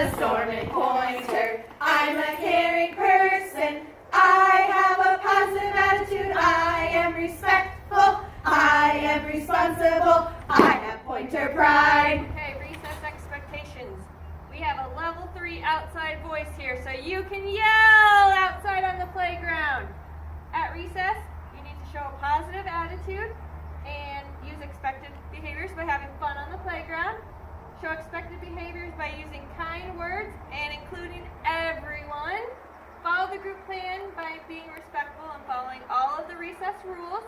a storm and pointer. I'm a caring person. I have a positive attitude. I am respectful. I am responsible. I have pointer pride. Okay, recess expectations. We have a level 3 outside voice here, so you can yell outside on the playground. At recess, you need to show a positive attitude and use expected behaviors by having fun on the playground. Show expected behaviors by using kind words and including everyone. Follow the group plan by being respectful and following all of the recess rules.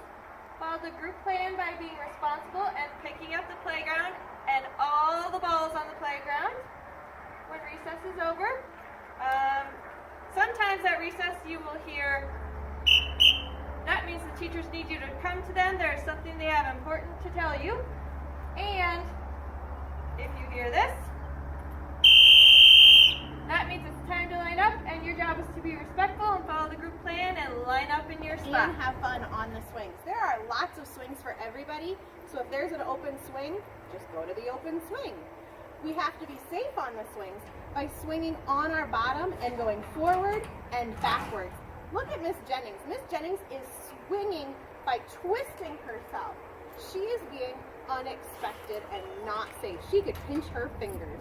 Follow the group plan by being responsible and picking up the playground and all the balls on the playground when recess is over. Sometimes at recess you will hear, that means the teachers need you to come to them. There is something they have important to tell you. And if you hear this, that means it's time to line up, and your job is to be respectful and follow the group plan and line up in your spot. And have fun on the swings. There are lots of swings for everybody, so if there's an open swing, just go to the open swing. We have to be safe on the swings by swinging on our bottom and going forward and backwards. Look at Miss Jennings. Miss Jennings is swinging by twisting herself. She is being unexpected and not safe. She could pinch her fingers.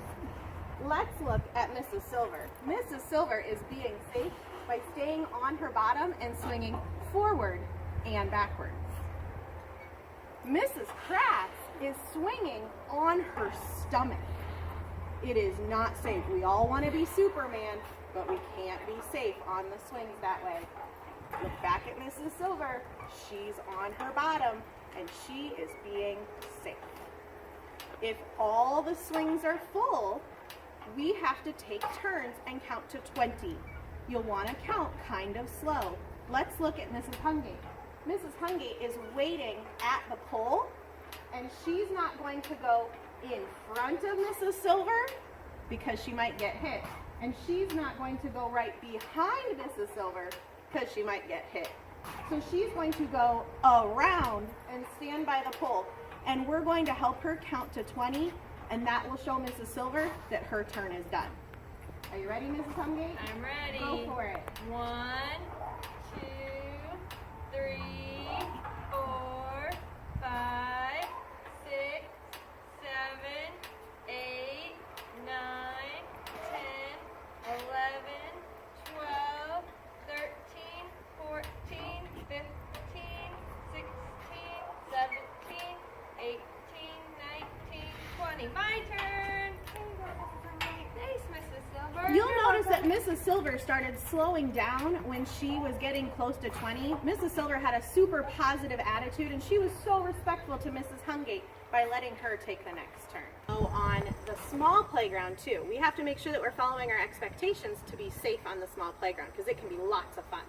Let's look at Mrs. Silver. Mrs. Silver is being safe by staying on her bottom and swinging forward and backwards. Mrs. Kratz is swinging on her stomach. It is not safe. We all want to be Superman, but we can't be safe on the swings that way. Look back at Mrs. Silver. She's on her bottom and she is being safe. If all the swings are full, we have to take turns and count to 20. You'll want to count kind of slow. Let's look at Mrs. Hungate. Mrs. Hungate is waiting at the pole, and she's not going to go in front of Mrs. Silver because she might get hit. And she's not going to go right behind Mrs. Silver because she might get hit. So she's going to go around and stand by the pole. And we're going to help her count to 20, and that will show Mrs. Silver that her turn is done. Are you ready, Mrs. Hungate? I'm ready. Go for it. 1, 2, 3, 4, 5, 6, 7, 8, 9, 10, 11, 12, 13, 14, 15, 16, 17, 18, 19, 20. My turn. Thanks, Mrs. Silver. You'll notice that Mrs. Silver started slowing down when she was getting close to 20. Mrs. Silver had a super positive attitude, and she was so respectful to Mrs. Hungate by letting her take the next turn. So on the small playground too, we have to make sure that we're following our expectations to be safe on the small playground because it can be lots of fun.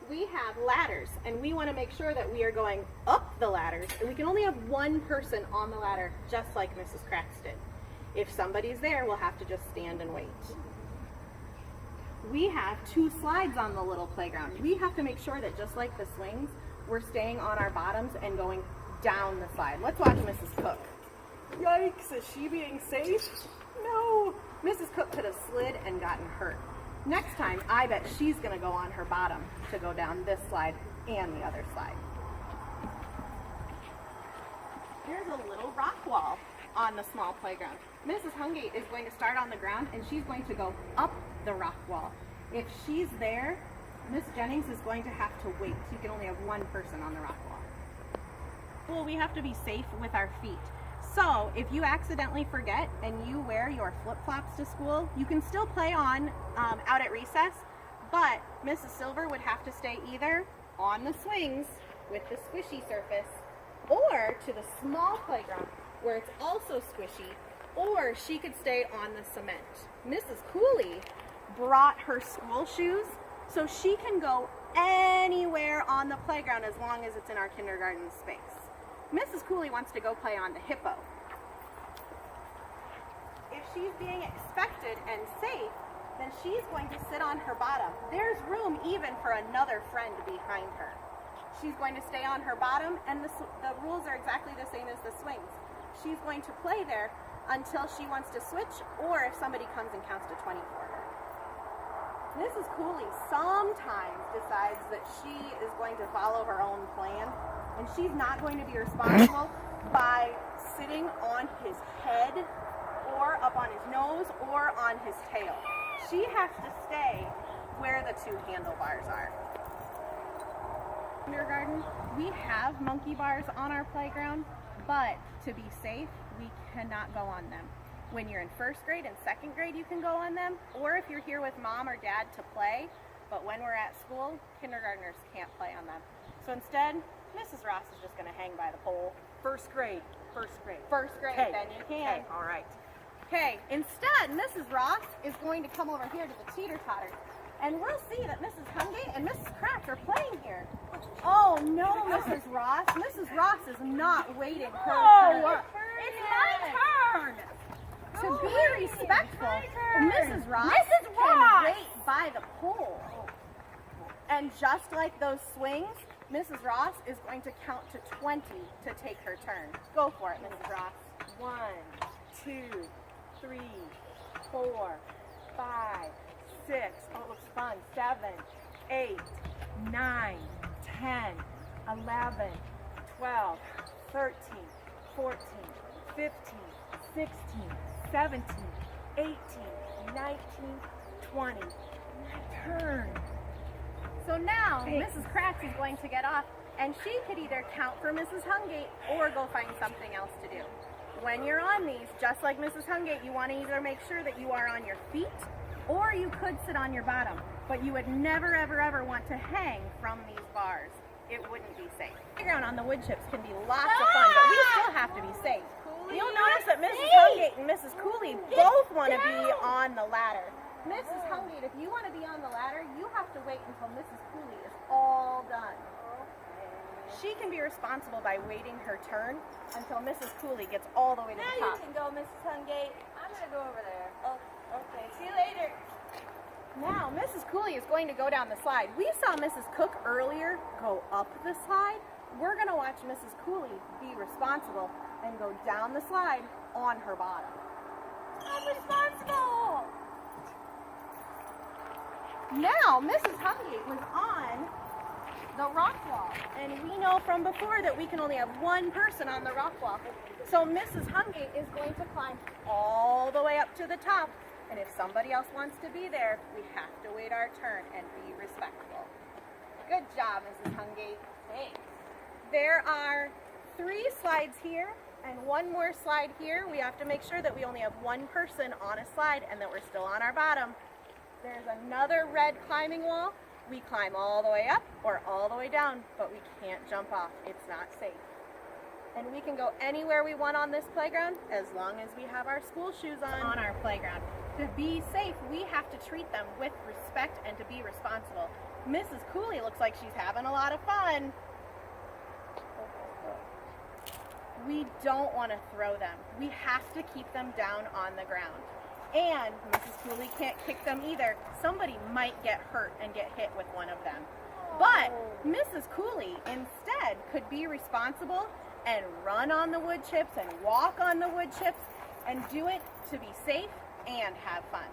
We have ladders, and we want to make sure that we are going up the ladders, and we can only have one person on the ladder, just like Mrs. Kratz did. If somebody's there, we'll have to just stand and wait. We have 2 slides on the little playground. We have to make sure that just like the swings, we're staying on our bottoms and going down the slide. Let's watch Mrs. Cook. Yikes, is she being safe? No. Mrs. Cook could have slid and gotten hurt. Next time, I bet she's going to go on her bottom to go down this slide and the other slide. Here's a little rock wall on the small playground. Mrs. Hungate is going to start on the ground, and she's going to go up the rock wall. If she's there, Miss Jennings is going to have to wait. You can only have one person on the rock wall. Well, we have to be safe with our feet. So if you accidentally forget and you wear your flip-flops to school, you can still play on out at recess, but Mrs. Silver would have to stay either on the swings with the squishy surface or to the small playground where it's also squishy, or she could stay on the cement. Mrs. Cooley brought her school shoes so she can go anywhere on the playground as long as it's in our kindergarten space. Mrs. Cooley wants to go play on the hippo. If she's being expected and safe, then she's going to sit on her bottom. There's room even for another friend behind her. She's going to stay on her bottom, and the rules are exactly the same as the swings. She's going to play there, until she wants to switch, or if somebody comes and counts to 20 for her. Mrs. Cooley sometimes decides that she is going to follow her own plan, and she's not going to be responsible by sitting on his head or up on his nose or on his tail. She has to stay where the two handlebars are. Kindergarten, we have monkey bars on our playground, but to be safe, we cannot go on them. When you're in first grade and second grade, you can go on them, or if you're here with mom or dad to play, but when we're at school, kindergartners can't play on them. So instead, Mrs. Ross is just going to hang by the pole. First grade. First grade. First grade, Okay. then you can. Okay, all right. Okay, instead, Mrs. Ross is going to come over here to the teeter-totter, and we'll see that Mrs. Hungate and Mrs. Kratz are playing here. Oh no, Mrs. Ross. Mrs. Ross is not waiting her turn. It's my turn. To be respectful, Mrs. Ross Mrs. can Ross! wait by the pole. And just like those swings, Mrs. Ross is going to count to 20 to take her turn. Go for it, Mrs. Ross. 1, 2, 3, 4, 5, 6. Oh, it looks fun. 7, 8, 9, 10, 11, 12, 13, 14, 15, 16, 17, 18, 19, 20. My turn. So now, Mrs. Kratz is going to get off, and she could either count for Mrs. Hungate or go find something else to do. When you're on these, just like Mrs. Hungate, you want to either make sure that you are on your feet, or you could sit on your bottom, but you would never, ever, ever want to hang from these bars. It wouldn't be safe. Playground on the wood chips can be lots of fun, but we still have to be safe. You'll notice that Mrs. Hungate and Mrs. Cooley both want to be on the ladder. Mrs. Hungate, if you want to be on the ladder, you have to wait until Mrs. Cooley is all done. She can be responsible by waiting her turn until Mrs. Cooley gets all the way to the top. can go, Mrs. Hungate. I'm going to go over there. Oh, okay. See you later. Now, Mrs. Cooley is going to go down the slide. We saw Mrs. Cook earlier go up the slide. We're going to watch Mrs. Cooley be responsible and go down the slide on her bottom. I'm responsible. Now, Mrs. Hungate was on the rock wall, and we know from before that we can only have one person on the rock wall. So Mrs. Hungate is going to climb all the way up to the top, and if somebody else wants to be there, we have to wait our turn and be respectful. Good job, Mrs. Hungate. Thanks. There are 3 slides here and 1 more slide here. We have to make sure that we only have one person on a slide and that we're still on our bottom. There's another red climbing wall. We climb all the way up or all the way down, but we can't jump off. It's not safe. And we can go anywhere we want on this playground as long as we have our school shoes on our playground. To be safe, we have to treat them with respect and to be responsible. Mrs. Cooley looks like she's having a lot of fun. We don't want to throw them. We have to keep them down on the ground. And Mrs. Cooley can't kick them either. Somebody might get hurt and get hit with one of them. But Mrs. Cooley instead could be responsible and run on the wood chips and walk on the wood chips and do it to be safe and have fun.